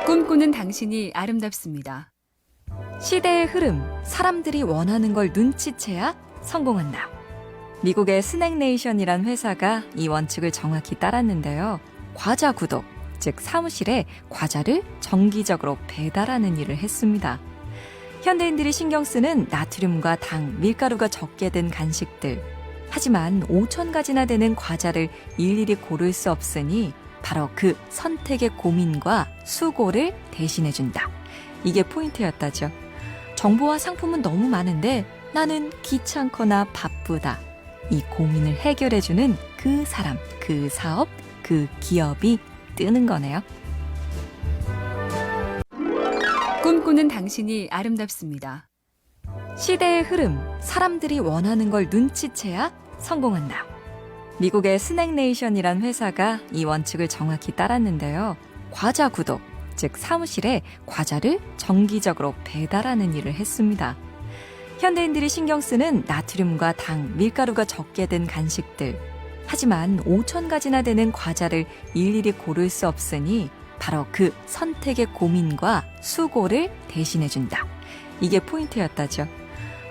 꿈꾸는 당신이 아름답습니다. 시대의 흐름, 사람들이 원하는 걸 눈치채야 성공한다. 미국의 스낵네이션이란 회사가 이 원칙을 정확히 따랐는데요. 과자 구독, 즉 사무실에 과자를 정기적으로 배달하는 일을 했습니다. 현대인들이 신경 쓰는 나트륨과 당, 밀가루가 적게 든 간식들. 하지만 5,000가지나 되는 과자를 일일이 고를 수 없으니 바로 그 선택의 고민과 수고를 대신해준다. 이게 포인트였다죠. 정보와 상품은 너무 많은데 나는 귀찮거나 바쁘다. 이 고민을 해결해주는 그 사람, 그 사업, 그 기업이 뜨는 거네요. 꿈꾸는 당신이 아름답습니다. 시대의 흐름, 사람들이 원하는 걸 눈치채야 성공한다. 미국의 스낵네이션이란 회사가 이 원칙을 정확히 따랐는데요. 과자 구독, 즉 사무실에 과자를 정기적으로 배달하는 일을 했습니다. 현대인들이 신경 쓰는 나트륨과 당, 밀가루가 적게 든 간식들. 하지만 5,000가지나 되는 과자를 일일이 고를 수 없으니 바로 그 선택의 고민과 수고를 대신해준다. 이게 포인트였다죠.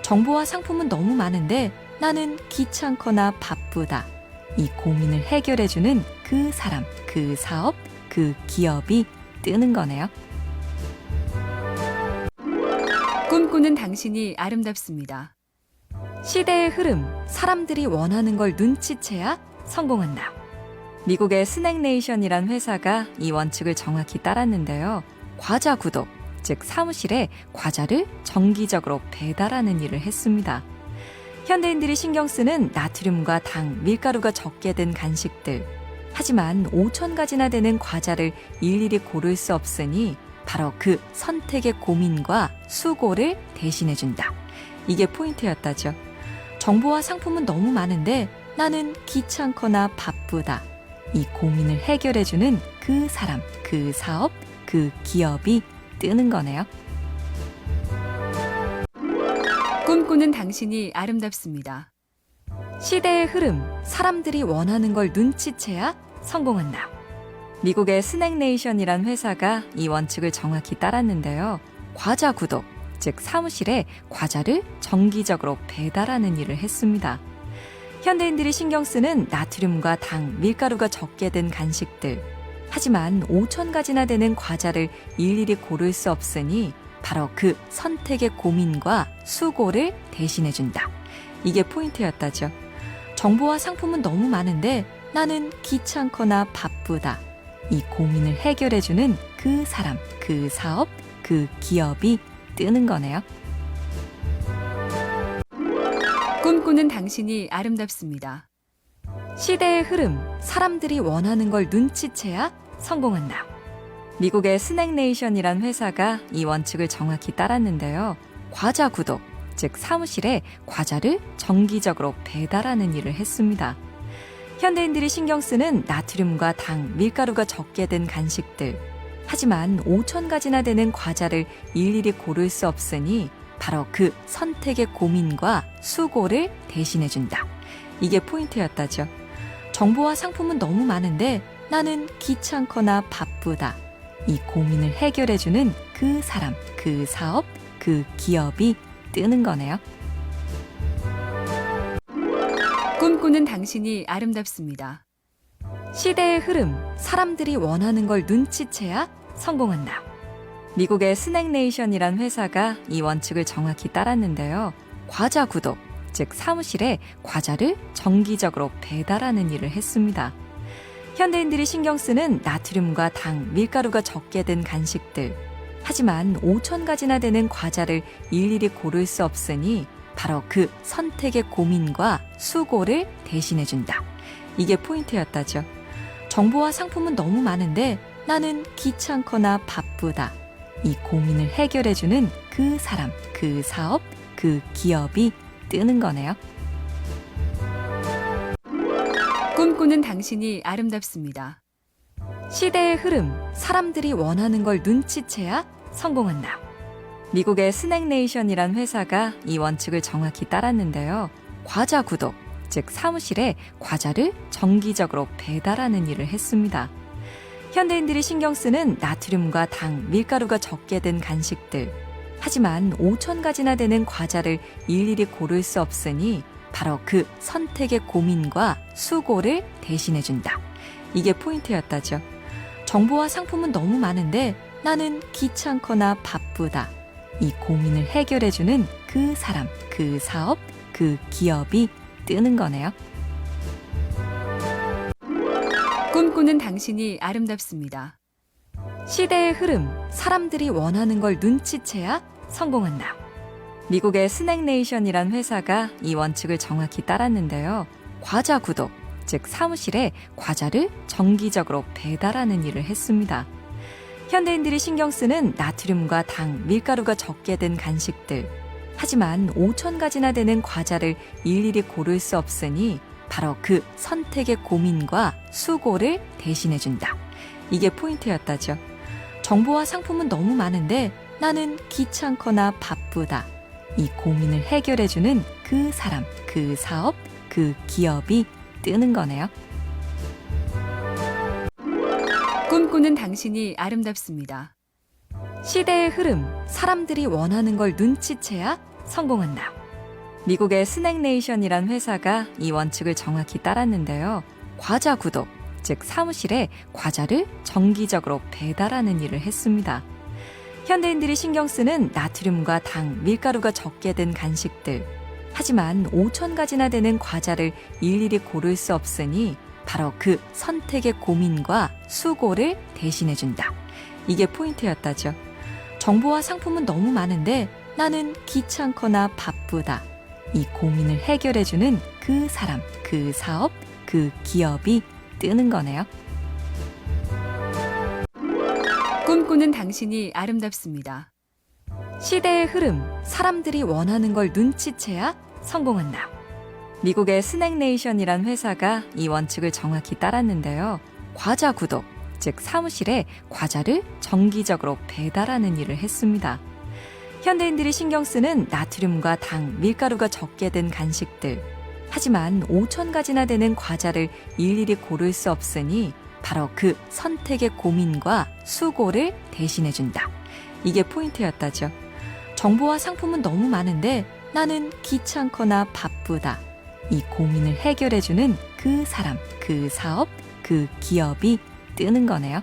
정보와 상품은 너무 많은데 나는 귀찮거나 바쁘다. 이 고민을 해결해주는 그 사람, 그 사업, 그 기업이 뜨는 거네요. 꿈꾸는 당신이 아름답습니다. 시대의 흐름, 사람들이 원하는 걸 눈치채야 성공한다. 미국의 스낵네이션이란 회사가 이 원칙을 정확히 따랐는데요. 과자 구독, 즉 사무실에 과자를 정기적으로 배달하는 일을 했습니다. 현대인들이 신경 쓰는 나트륨과 당, 밀가루가 적게 든 간식들. 하지만 5,000가지나 되는 과자를 일일이 고를 수 없으니 바로 그 선택의 고민과 수고를 대신해준다. 이게 포인트였다죠. 정보와 상품은 너무 많은데 나는 귀찮거나 바쁘다. 이 고민을 해결해주는 그 사람, 그 사업, 그 기업이 뜨는 거네요. 꿈꾸는 당신이 아름답습니다. 시대의 흐름, 사람들이 원하는 걸 눈치채야 성공한다. 미국의 스낵네이션이란 회사가 이 원칙을 정확히 따랐는데요. 과자 구독, 즉 사무실에 과자를 정기적으로 배달하는 일을 했습니다. 현대인들이 신경 쓰는 나트륨과 당, 밀가루가 적게 든 간식들. 하지만 5,000가지나 되는 과자를 일일이 고를 수 없으니 바로 그 선택의 고민과 수고를 대신해준다. 이게 포인트였다죠. 정보와 상품은 너무 많은데 나는 귀찮거나 바쁘다. 이 고민을 해결해주는 그 사람, 그 사업, 그 기업이 뜨는 거네요. 꿈꾸는 당신이 아름답습니다. 시대의 흐름, 사람들이 원하는 걸 눈치채야 성공한다. 미국의 스낵네이션이란 회사가 이 원칙을 정확히 따랐는데요. 과자 구독, 즉 사무실에 과자를 정기적으로 배달하는 일을 했습니다. 현대인들이 신경 쓰는 나트륨과 당, 밀가루가 적게 든 간식들. 하지만 5,000가지나 되는 과자를 일일이 고를 수 없으니 바로 그 선택의 고민과 수고를 대신해준다. 이게 포인트였다죠. 정보와 상품은 너무 많은데 나는 귀찮거나 바쁘다. 이 고민을 해결해주는 그 사람, 그 사업, 그 기업이 뜨는 거네요. 꿈꾸는 당신이 아름답습니다. 시대의 흐름, 사람들이 원하는 걸 눈치채야 성공한다. 미국의 스낵네이션이란 회사가 이 원칙을 정확히 따랐는데요. 과자 구독, 즉 사무실에 과자를 정기적으로 배달하는 일을 했습니다. 현대인들이 신경 쓰는 나트륨과 당, 밀가루가 적게 든 간식들. 하지만 5,000가지나 되는 과자를 일일이 고를 수 없으니 바로 그 선택의 고민과 수고를 대신해준다. 이게 포인트였다죠. 정보와 상품은 너무 많은데 나는 귀찮거나 바쁘다. 이 고민을 해결해주는 그 사람, 그 사업, 그 기업이 뜨는 거네요. 꿈꾸는 당신이 아름답습니다. 시대의 흐름, 사람들이 원하는 걸 눈치채야 성공한다. 미국의 스낵네이션이란 회사가 이 원칙을 정확히 따랐는데요. 과자 구독, 즉 사무실에 과자를 정기적으로 배달하는 일을 했습니다. 현대인들이 신경 쓰는 나트륨과 당, 밀가루가 적게 든 간식들. 하지만 5천 가지나 되는 과자를 일일이 고를 수 없으니 바로 그 선택의 고민과 수고를 대신해준다. 이게 포인트였다죠. 정보와 상품은 너무 많은데 나는 귀찮거나 바쁘다. 이 고민을 해결해주는 그 사람, 그 사업, 그 기업이 뜨는 거네요. 꿈꾸는 당신이 아름답습니다. 시대의 흐름, 사람들이 원하는 걸 눈치채야 성공한다. 미국의 스낵네이션이란 회사가 이 원칙을 정확히 따랐는데요. 과자 구독, 즉 사무실에 과자를 정기적으로 배달하는 일을 했습니다. 현대인들이 신경 쓰는 나트륨과 당, 밀가루가 적게 든 간식들. 하지만 5천 가지나 되는 과자를 일일이 고를 수 없으니 바로 그 선택의 고민과 수고를 대신해준다. 이게 포인트였다죠. 정보와 상품은 너무 많은데 나는 귀찮거나 바쁘다. 이 고민을 해결해주는 그 사람, 그 사업, 그 기업이 뜨는 거네요. 꿈꾸는 당신이 아름답습니다. 시대의 흐름, 사람들이 원하는 걸 눈치채야 성공한다. 미국의 스낵네이션이란 회사가 이 원칙을 정확히 따랐는데요. 과자 구독, 즉 사무실에 과자를 정기적으로 배달하는 일을 했습니다. 현대인들이 신경 쓰는 나트륨과 당, 밀가루가 적게 든 간식들. 하지만 5천 가지나 되는 과자를 일일이 고를 수 없으니 바로 그 선택의 고민과 수고를 대신해준다. 이게 포인트였다죠. 정보와 상품은 너무 많은데 나는 귀찮거나 바쁘다. 이 고민을 해결해주는 그 사람, 그 사업, 그 기업이 뜨는 거네요. 꿈꾸는 당신이 아름답습니다. 시대의 흐름, 사람들이 원하는 걸 눈치채야 성공한다. 미국의 스낵네이션이란 회사가 이 원칙을 정확히 따랐는데요. 과자 구독, 즉 사무실에 과자를 정기적으로 배달하는 일을 했습니다. 현대인들이 신경 쓰는 나트륨과 당, 밀가루가 적게 든 간식들. 하지만 5천 가지나 되는 과자를 일일이 고를 수 없으니 바로 그 선택의 고민과 수고를 대신해준다. 이게 포인트였다죠. 정보와 상품은 너무 많은데 나는 귀찮거나 바쁘다. 이 고민을 해결해주는 그 사람, 그 사업, 그 기업이 뜨는 거네요.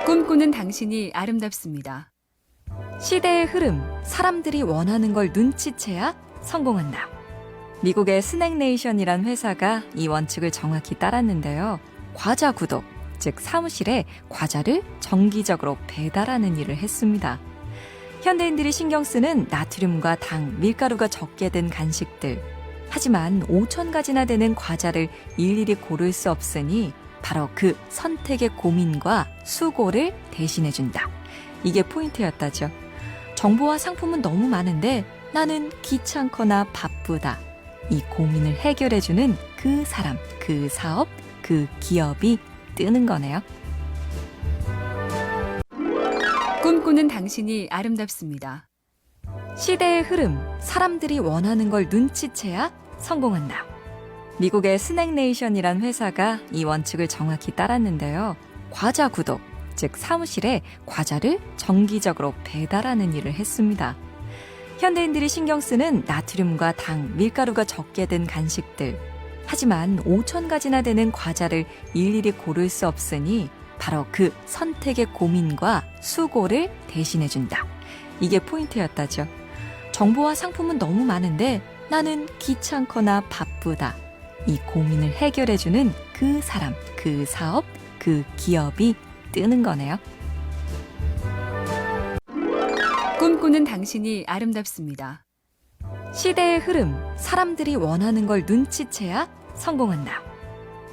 꿈꾸는 당신이 아름답습니다. 시대의 흐름, 사람들이 원하는 걸 눈치채야 성공한다. 미국의 스낵네이션이란 회사가 이 원칙을 정확히 따랐는데요. 과자 구독, 즉 사무실에 과자를 정기적으로 배달하는 일을 했습니다. 현대인들이 신경 쓰는 나트륨과 당, 밀가루가 적게 든 간식들. 하지만 5천 가지나 되는 과자를 일일이 고를 수 없으니 바로 그 선택의 고민과 수고를 대신해준다. 이게 포인트였다죠. 정보와 상품은 너무 많은데 나는 귀찮거나 바쁘다. 이 고민을 해결해주는 그 사람, 그 사업, 그 기업이 뜨는 거네요. 꿈꾸는 당신이 아름답습니다. 시대의 흐름, 사람들이 원하는 걸 눈치채야 성공한다. 미국의 스낵네이션이란 회사가 이 원칙을 정확히 따랐는데요. 과자 구독, 즉 사무실에 과자를 정기적으로 배달하는 일을 했습니다. 현대인들이 신경 쓰는 나트륨과 당, 밀가루가 적게 든 간식들. 하지만 5천 가지나 되는 과자를 일일이 고를 수 없으니 바로 그 선택의 고민과 수고를 대신해준다. 이게 포인트였다죠. 정보와 상품은 너무 많은데 나는 귀찮거나 바쁘다. 이 고민을 해결해주는 그 사람, 그 사업, 그 기업이 뜨는 거네요. 꿈꾸는 당신이 아름답습니다. 시대의 흐름, 사람들이 원하는 걸 눈치채야 성공한다.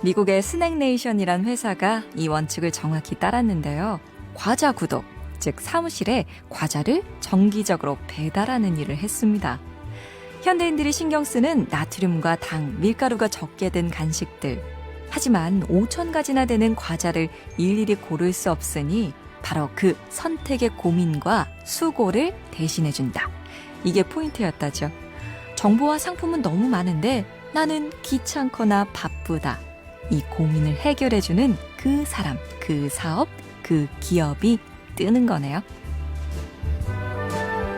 미국의 스낵네이션이란 회사가 이 원칙을 정확히 따랐는데요. 과자 구독, 즉 사무실에 과자를 정기적으로 배달하는 일을 했습니다. 현대인들이 신경 쓰는 나트륨과 당, 밀가루가 적게 든 간식들. 하지만 5천 가지나 되는 과자를 일일이 고를 수 없으니 바로 그 선택의 고민과 수고를 대신해준다. 이게 포인트였다죠. 정보와 상품은 너무 많은데 나는 귀찮거나 바쁘다. 이 고민을 해결해주는 그 사람, 그 사업, 그 기업이 뜨는 거네요.